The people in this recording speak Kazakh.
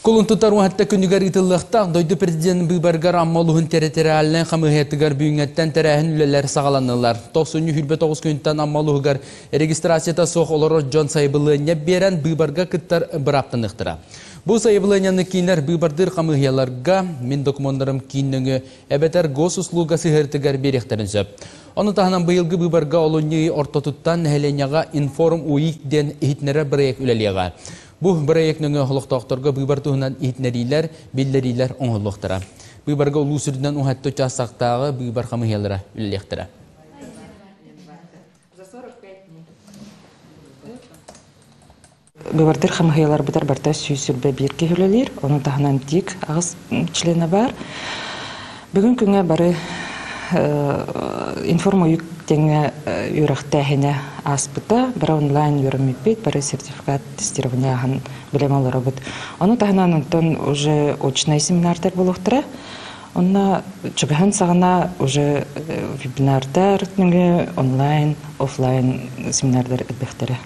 Koluntutar uhatta күнігер итыллықта дойды президент бұйбарғар аммалуғын территориалын қамығеттігер бүйінгеттен тәрәхін үлелер сағаланылар. 90-9 күнттен аммалуғығар регистрацията соқ олары жон сайбылыне берен бұйбарға күттар бұраптынықтыра. Бұл сайбылыняны кейінер бұйбардыр қамығияларға мен документтарым кейінніңі әбетер гос услуга сығыртығар беректерін сөп. Оны тағынан бұйылғы бұйбарға олуны ортотуттан нәхеленяға информ уйық ден ехітнері бірек үлелеға. Bu proyektinin holoktoktorga büybartuğundan eğitimleriler, bildiriler onhulluqtıra. Büybarga ulu sürüden uhattı çasaqtağı büybar xamıhiyalara üllektira. Büybardır xamıhiyalar budar barda süysürbe bir kehülelir. Onun tağınan dik ağız çilene var. Bugün küne barı informoyuk теңе үрәхтәһенә аспыта, бер онлайн йөрмәк бит, бер сертификат тестированияһын белем алыры бит. Аны таһынан онтон уже очный семинарлар булыктыра. Онна чөбәһен сагына уже вебинарлар, онлайн, офлайн семинарлар әтбәхтәре.